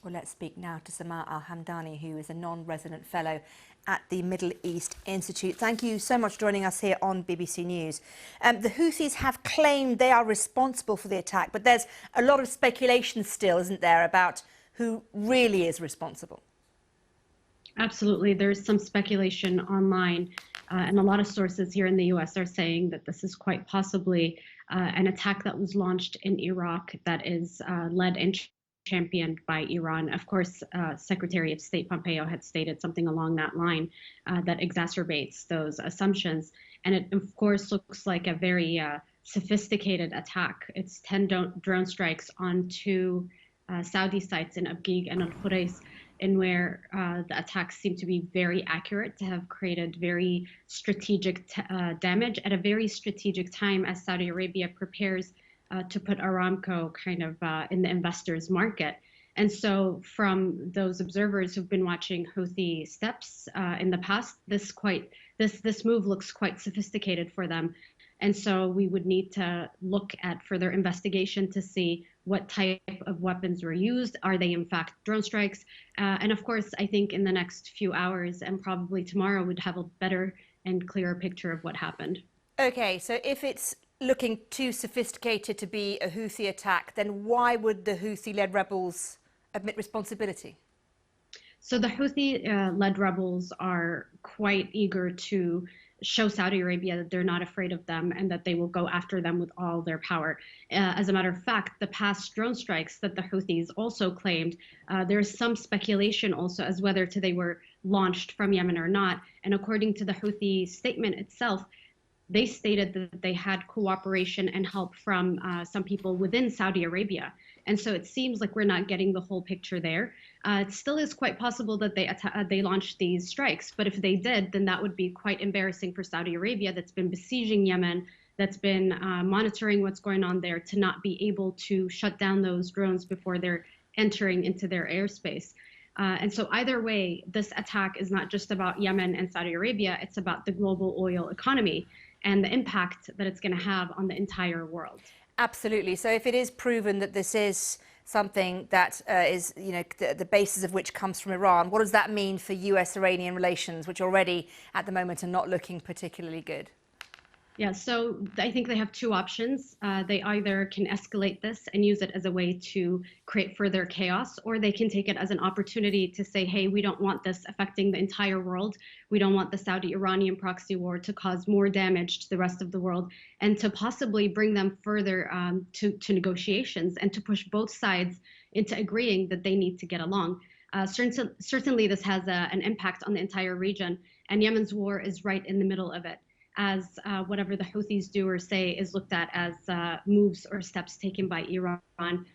Well, let's speak now to Samar Al-Hamdani, who is a non-resident fellow at the Middle East Institute. Thank you so much for joining us here on BBC News. The Houthis have claimed they are responsible for the attack, but there's a lot of speculation still, isn't there, about who really is responsible? Absolutely. There's some speculation online, and a lot of sources here in the U.S. are saying that this is quite possibly an attack that was launched in Iraq that is led and championed by Iran. Of course, Secretary of State Pompeo had stated something along that line that exacerbates those assumptions. And it, of course, looks like a very sophisticated attack. It's 10 drone strikes on two Saudi sites in Abqiq and Khurais, in where the attacks seem to be very accurate, to have created very strategic damage at a very strategic time as Saudi Arabia prepares to put Aramco kind of in the investors' market. And so from those observers who've been watching Houthi steps in the past, this move looks quite sophisticated for them. And so we would need to look at further investigation to see what type of weapons were used. Are they in fact drone strikes? And of course, I think in the next few hours and probably tomorrow, we'd have a better and clearer picture of what happened. Okay, so if it's looking too sophisticated to be a Houthi attack, then why would the Houthi-led rebels admit responsibility? So the Houthi-led rebels are quite eager to show Saudi Arabia that they're not afraid of them and that they will go after them with all their power. As a matter of fact, the past drone strikes that the Houthis also claimed, there's some speculation also as whether they were launched from Yemen or not. And according to the Houthi statement itself, they stated that they had cooperation and help from some people within Saudi Arabia. And so it seems like we're not getting the whole picture there. It still is quite possible that they launched these strikes. But if they did, then that would be quite embarrassing for Saudi Arabia, that's been besieging Yemen, that's been monitoring what's going on there, to not be able to shut down those drones before they're entering into their airspace. And so either way, this attack is not just about Yemen and Saudi Arabia, it's about the global oil economy and the impact that it's going to have on the entire world. Absolutely. So if it is proven that this is something that is, the basis of which comes from Iran, what does that mean for US-Iranian relations, which already at the moment are not looking particularly good? Yeah, so I think they have two options. They either can escalate this and use it as a way to create further chaos, or they can take it as an opportunity to say, hey, we don't want this affecting the entire world. We don't want the Saudi-Iranian proxy war to cause more damage to the rest of the world, and to possibly bring them further to negotiations and to push both sides into agreeing that they need to get along. Certainly, this has an impact on the entire region, and Yemen's war is right in the middle of it, as whatever the Houthis do or say is looked at as moves or steps taken by Iran,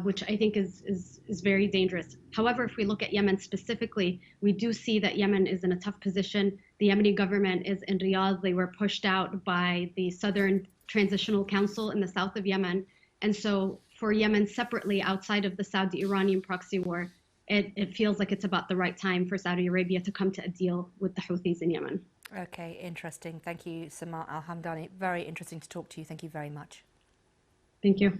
which I think is very dangerous. However, if we look at Yemen specifically, we do see that Yemen is in a tough position. The Yemeni government is in Riyadh. They were pushed out by the Southern Transitional Council in the south of Yemen. And so for Yemen separately, outside of the Saudi-Iranian proxy war, it feels like it's about the right time for Saudi Arabia to come to a deal with the Houthis in Yemen. Okay, interesting. Thank you, Samar Al-Hamdani. Very interesting to talk to you. Thank you very much. Thank you.